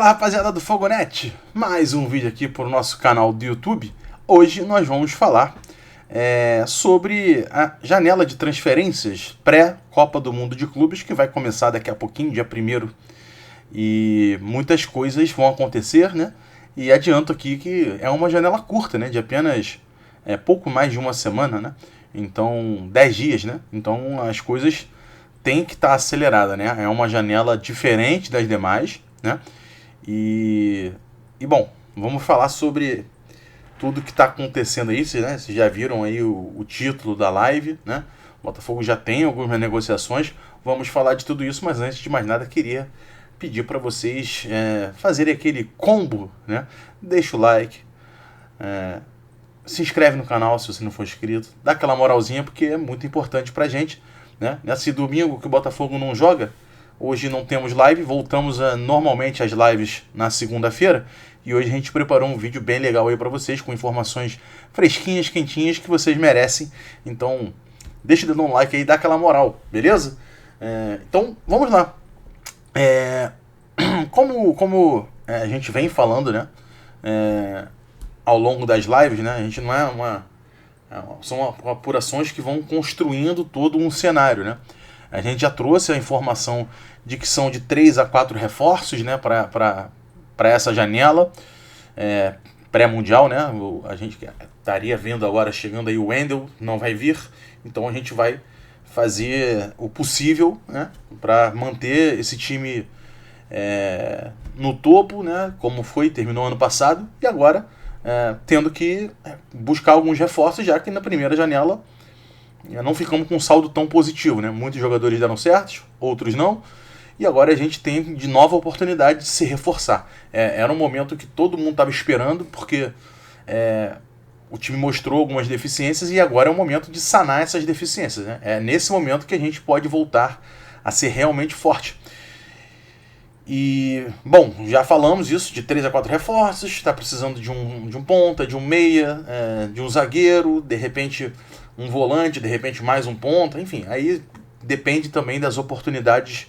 Fala, rapaziada do Fogonete, mais um vídeo aqui para o nosso canal do YouTube. Hoje nós vamos falar sobre a janela de transferências pré-Copa do Mundo de Clubes, que vai começar daqui a pouquinho, dia 1º, e muitas coisas vão acontecer, né? E adianto aqui que é uma janela curta, né? De apenas pouco mais de uma semana, né? Então, 10 dias, né? Então as coisas têm que estar aceleradas, né? É uma janela diferente das demais, né? E bom, vamos falar sobre tudo que está acontecendo aí, né? Vocês já viram aí o título da live, né? O Botafogo já tem algumas negociações. Vamos falar de tudo isso, mas antes de mais nada, queria pedir para vocês fazerem aquele combo, né? Deixa o like, se inscreve no canal se você não for inscrito, dá aquela moralzinha porque é muito importante pra gente, né? Nesse domingo que o Botafogo não joga, hoje não temos live, voltamos normalmente às lives na segunda-feira, e hoje a gente preparou um vídeo bem legal aí para vocês, com informações fresquinhas, quentinhas, que vocês merecem. Então, deixa o dedo no like aí, dá aquela moral, beleza? Então, vamos lá. Como a gente vem falando, né? Ao longo das lives, né? A gente não são apurações que vão construindo todo um cenário, né? A gente já trouxe a informação de que são de 3 a 4 reforços, né, para essa janela pré-mundial, né? A gente estaria vendo agora, chegando aí o Wendel, não vai vir, então a gente vai fazer o possível, né, para manter esse time no topo, né, como terminou ano passado, e agora tendo que buscar alguns reforços, já que na primeira janela não ficamos com um saldo tão positivo, né? Muitos jogadores deram certos, outros não, e agora a gente tem de nova oportunidade de se reforçar. Era um momento que todo mundo estava esperando, porque o time mostrou algumas deficiências e agora é o momento de sanar essas deficiências, né? É nesse momento que a gente pode voltar a ser realmente forte. E, bom, já falamos isso, de 3 a 4 reforços, está precisando de um ponta, de um meia, de um zagueiro, de repente um volante, de repente mais um ponta, enfim, aí depende também das oportunidades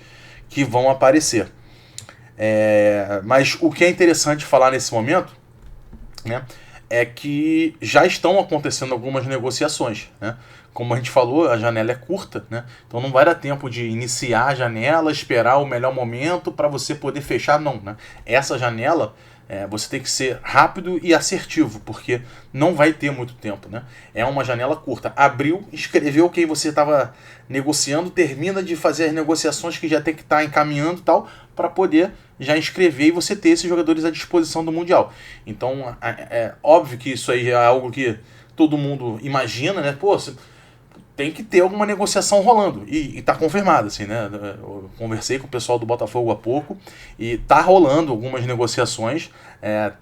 que vão aparecer. Mas o que é interessante falar nesse momento, né, é que já estão acontecendo algumas negociações, né? Como a gente falou, a janela é curta, né? Então não vai dar tempo de iniciar a janela, esperar o melhor momento para você poder fechar, não, né? Essa janela, você tem que ser rápido e assertivo, porque não vai ter muito tempo, né? É uma janela curta. Abriu, escreveu quem você estava negociando, termina de fazer as negociações que já tem que estar encaminhando e tal, para poder já inscrever e você ter esses jogadores à disposição do Mundial. Então, é óbvio que isso aí é algo que todo mundo imagina, né? Pô, tem que ter alguma negociação rolando. E tá confirmado, assim, né? Eu conversei com o pessoal do Botafogo há pouco e tá rolando algumas negociações.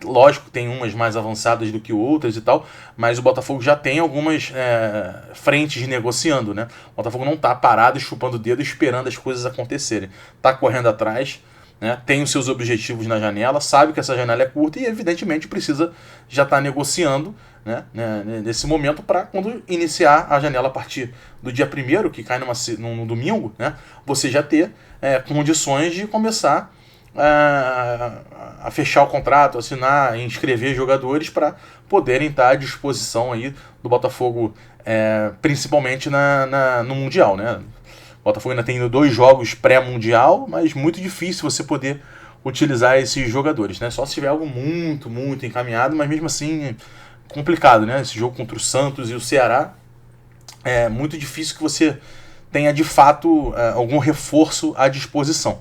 Lógico, tem umas mais avançadas do que outras e tal, mas o Botafogo já tem algumas frentes negociando, né? O Botafogo não tá parado e chupando o dedo esperando as coisas acontecerem. Tá correndo atrás, né? Tem os seus objetivos na janela, sabe que essa janela é curta e evidentemente precisa já estar negociando, né, nesse momento, para quando iniciar a janela a partir do dia 1º, que cai num domingo, né, você já ter condições de começar a fechar o contrato, assinar, inscrever jogadores para poderem estar à disposição aí do Botafogo, principalmente no Mundial, né? O Botafogo ainda tem 2 jogos pré-mundial, mas muito difícil você poder utilizar esses jogadores, né? Só se tiver algo muito, muito encaminhado, mas mesmo assim complicado, né? Esse jogo contra o Santos e o Ceará é muito difícil que você tenha de fato algum reforço à disposição.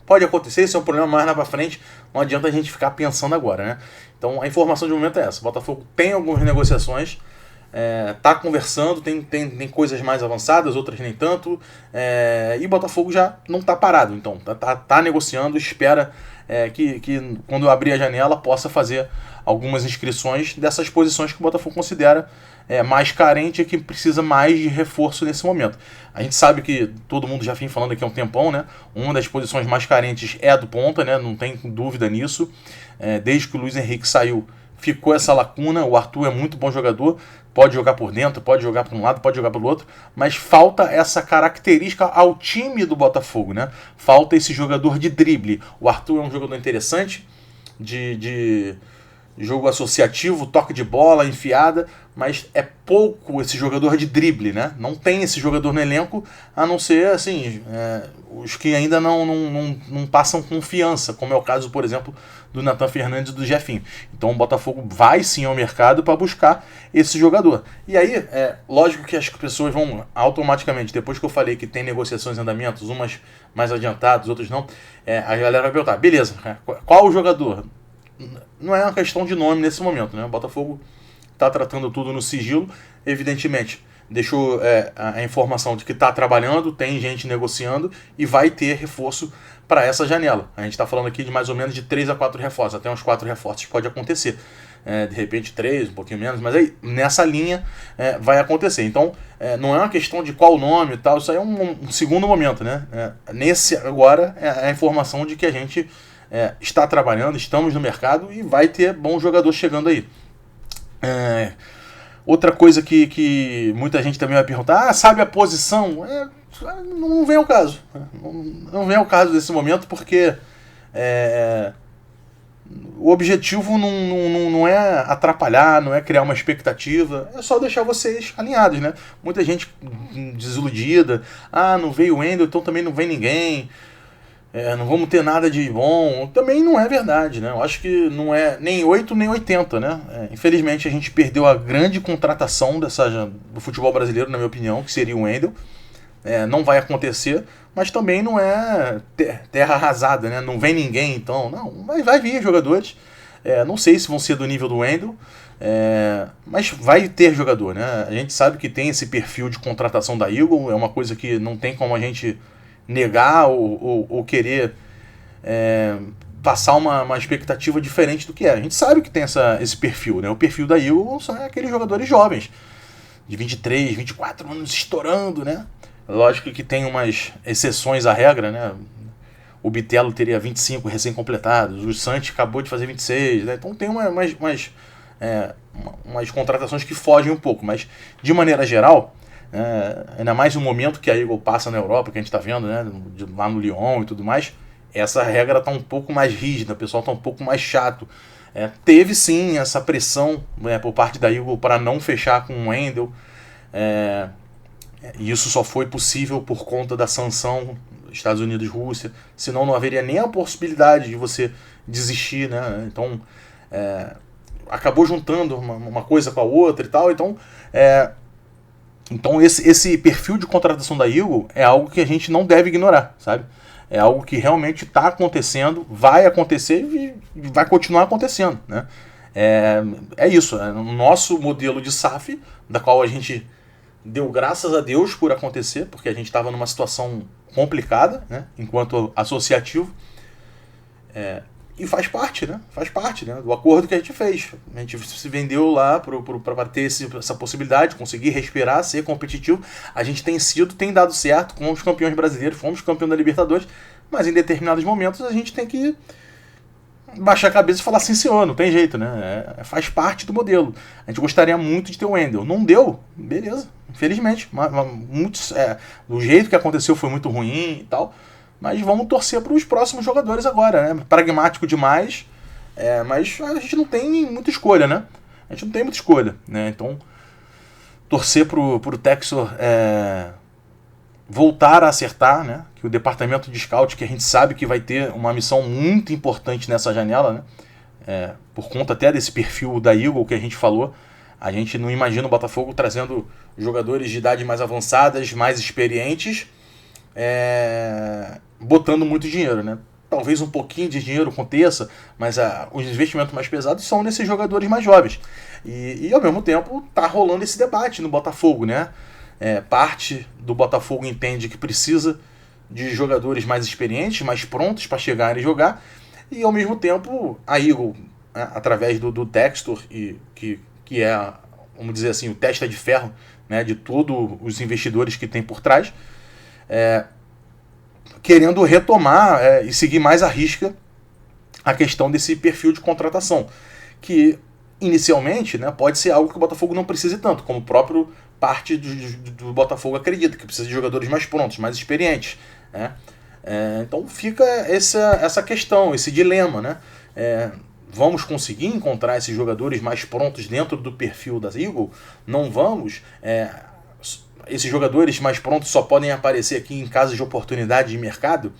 Pode acontecer, esse é um problema mais lá pra frente, não adianta a gente ficar pensando agora, né? Então a informação de momento é essa: o Botafogo tem algumas negociações, tá conversando, tem coisas mais avançadas, outras nem tanto, e o Botafogo já não tá parado, então tá negociando, espera que quando abrir a janela possa fazer algumas inscrições dessas posições que o Botafogo considera mais carente e que precisa mais de reforço nesse momento. A gente sabe que todo mundo já vem falando aqui há um tempão, né? Uma das posições mais carentes é a do ponta, né? Não tem dúvida nisso. Desde que o Luiz Henrique saiu, ficou essa lacuna. O Arthur é muito bom jogador, pode jogar por dentro, pode jogar para um lado, pode jogar pelo outro, mas falta essa característica ao time do Botafogo, né? Falta esse jogador de drible. O Arthur é um jogador interessante, de jogo associativo, toque de bola, enfiada, mas é pouco esse jogador de drible, né? Não tem esse jogador no elenco, a não ser, assim, os que ainda não passam confiança, como é o caso, por exemplo, do Nathan Fernandes e do Jefinho. Então o Botafogo vai sim ao mercado para buscar esse jogador. E aí, lógico que as pessoas vão automaticamente, depois que eu falei que tem negociações em andamento, umas mais adiantadas, outras não, a galera vai perguntar, beleza, qual o jogador? Não é uma questão de nome nesse momento, né? O Botafogo está tratando tudo no sigilo, evidentemente deixou a informação de que está trabalhando, tem gente negociando e vai ter reforço para essa janela. A gente está falando aqui de mais ou menos de 3 a 4 reforços, até uns 4 reforços pode acontecer. De repente 3, um pouquinho menos, mas aí nessa linha vai acontecer. Então não é uma questão de qual nome e tal, isso aí é um segundo momento, né? Nesse agora é a informação de que a gente está trabalhando, estamos no mercado e vai ter bom jogador chegando aí. Outra coisa que muita gente também vai perguntar, sabe a posição? Não vem ao caso. Não vem ao caso desse momento porque o objetivo não é atrapalhar, não é criar uma expectativa, é só deixar vocês alinhados, né? Muita gente desiludida, não veio o Wendel, então também não vem ninguém. Não vamos ter nada de bom. Também não é verdade, né? Eu acho que não é nem 8 nem 80, né? Infelizmente a gente perdeu a grande contratação do futebol brasileiro, na minha opinião, que seria o Wendel. Não vai acontecer, mas também não é terra arrasada, né? Não vem ninguém, então. Não, vai vir jogadores. Não sei se vão ser do nível do Wendel, mas vai ter jogador, né? A gente sabe que tem esse perfil de contratação da Eagle, é uma coisa que não tem como a gente negar ou querer passar uma expectativa diferente do que é. A gente sabe que tem esse perfil, né? O perfil da Eagle são aqueles jogadores jovens, de 23, 24 anos estourando, né? Lógico que tem umas exceções à regra, né? O Bitelo teria 25 recém-completados, o Santi acabou de fazer 26, né? Então tem umas contratações que fogem um pouco, mas de maneira geral, ainda mais no momento que a Eagle passa na Europa, que a gente está vendo, né, lá no Lyon e tudo mais, essa regra está um pouco mais rígida, o pessoal está um pouco mais chato. Teve sim essa pressão por parte da Eagle para não fechar com o Wendel, e isso só foi possível por conta da sanção Estados Unidos e Rússia, senão não haveria nem a possibilidade de você desistir, né? Então acabou juntando uma coisa com a outra e tal, então esse perfil de contratação da Eagle é algo que a gente não deve ignorar, sabe? É algo que realmente está acontecendo, vai acontecer e vai continuar acontecendo, né? É isso, o nosso modelo de SAF, da qual a gente deu graças a Deus por acontecer, porque a gente estava numa situação complicada, né? Enquanto associativo, e faz parte, né? Faz parte, né, do acordo que a gente fez. A gente se vendeu lá para ter essa possibilidade, conseguir respirar, ser competitivo. A gente tem dado certo com os campeões brasileiros, fomos campeão da Libertadores, mas em determinados momentos a gente tem que baixar a cabeça e falar sim, senhor, não tem jeito, né? Faz parte do modelo. A gente gostaria muito de ter o Wendel. Não deu, beleza, infelizmente. Do jeito que aconteceu foi muito ruim e tal. Mas vamos torcer para os próximos jogadores agora, né? Pragmático demais, mas a gente não tem muita escolha, né? A gente não tem muita escolha, né? Então, torcer para o Textor voltar a acertar, né? Que o departamento de scout, que a gente sabe que vai ter uma missão muito importante nessa janela, né? Por conta até desse perfil da Eagle que a gente falou, a gente não imagina o Botafogo trazendo jogadores de idade mais avançadas, mais experientes, botando muito dinheiro, né? Talvez um pouquinho de dinheiro aconteça, mas os investimentos mais pesados são nesses jogadores mais jovens. E ao mesmo tempo tá rolando esse debate no Botafogo, né? Parte do Botafogo entende que precisa de jogadores mais experientes, mais prontos para chegar e jogar, e ao mesmo tempo a Eagle, né, através do Textor, que é, vamos dizer assim, o testa de ferro, né, de todos os investidores que tem por trás, querendo retomar e seguir mais à risca a questão desse perfil de contratação, que inicialmente, né, pode ser algo que o Botafogo não precise tanto, como o próprio parte do Botafogo acredita, que precisa de jogadores mais prontos, mais experientes, né? Então fica essa questão, esse dilema, né? Vamos conseguir encontrar esses jogadores mais prontos dentro do perfil da Eagle? Não vamos? Esses jogadores mais prontos só podem aparecer aqui em casos de oportunidade de mercado?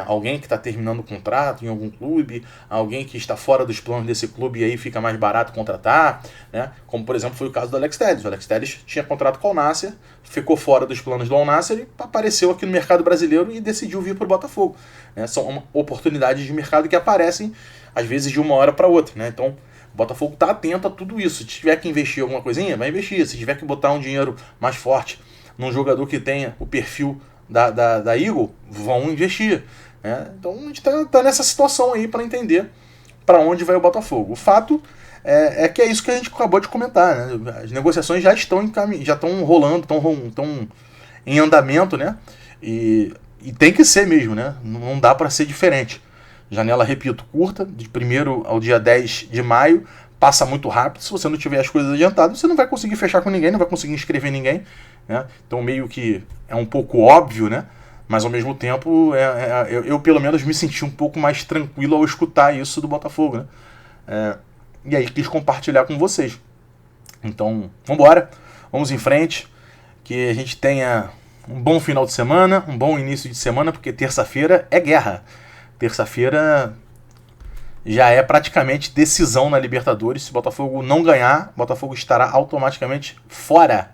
Alguém que está terminando o contrato em algum clube, alguém que está fora dos planos desse clube e aí fica mais barato contratar, né? Como por exemplo foi o caso do Alex Telles. O Alex Telles tinha contrato com o Al-Nassr, ficou fora dos planos do Al-Nassr e apareceu aqui no mercado brasileiro e decidiu vir para o Botafogo, né? São oportunidades de mercado que aparecem às vezes de uma hora para outra, né? Então o Botafogo está atento a tudo isso. Se tiver que investir alguma coisinha, vai investir. Se tiver que botar um dinheiro mais forte num jogador que tenha o perfil da Eagle, vão investir, né? Então a gente tá nessa situação aí para entender para onde vai o Botafogo. O fato é que é isso que a gente acabou de comentar, né? As negociações já estão rolando, estão em andamento, né? E tem que ser mesmo, né? Não dá para ser diferente. Janela, repito, curta, de 1º ao dia 10 de maio, passa muito rápido. Se você não tiver as coisas adiantadas, você não vai conseguir fechar com ninguém, não vai conseguir inscrever ninguém, né? Então meio que é um pouco óbvio, né? Mas ao mesmo tempo eu pelo menos me senti um pouco mais tranquilo ao escutar isso do Botafogo, né? E aí quis compartilhar com vocês. Então vambora, vamos em frente, que a gente tenha um bom final de semana, um bom início de semana, porque terça-feira é guerra. Terça-feira já é praticamente decisão na Libertadores. Se o Botafogo não ganhar, o Botafogo estará automaticamente fora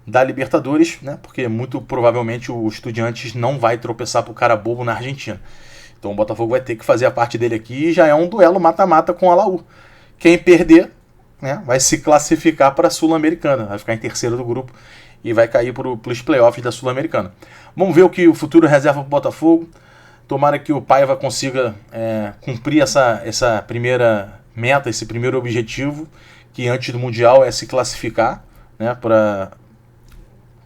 da Libertadores, né? Porque muito provavelmente o Estudiantes não vai tropeçar pro cara bobo na Argentina. Então o Botafogo vai ter que fazer a parte dele aqui e já é um duelo mata-mata com a Laú. Quem perder, né, vai se classificar para a Sul-Americana, vai ficar em terceiro do grupo e vai cair para os playoffs da Sul-Americana. Vamos ver o que o futuro reserva para o Botafogo. Tomara que o Paiva consiga cumprir essa primeira meta, esse primeiro objetivo, que antes do Mundial é se classificar, né, para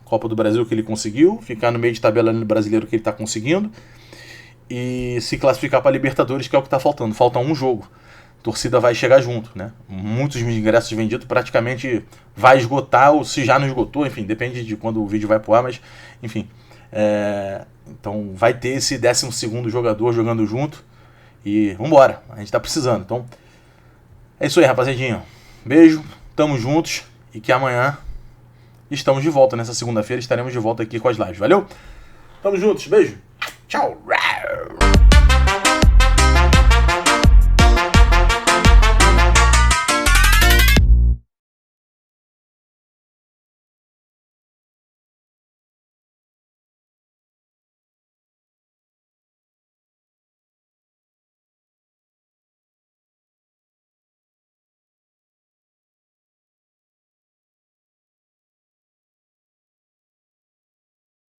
Copa do Brasil, que ele conseguiu, ficar no meio de tabela no brasileiro, que ele está conseguindo, e se classificar para a Libertadores, que é o que está faltando. Falta um jogo. A torcida vai chegar junto, né? Muitos ingressos vendidos, praticamente vai esgotar, ou se já não esgotou, enfim, depende de quando o vídeo vai pro ar, mas enfim. Então vai ter esse 12º jogador jogando junto e vambora, a gente tá precisando. Então é isso aí, rapaziadinho. Beijo, tamo juntos e que amanhã estamos de volta. Nessa segunda-feira estaremos de volta aqui com as lives. Valeu? Tamo juntos, beijo. Tchau.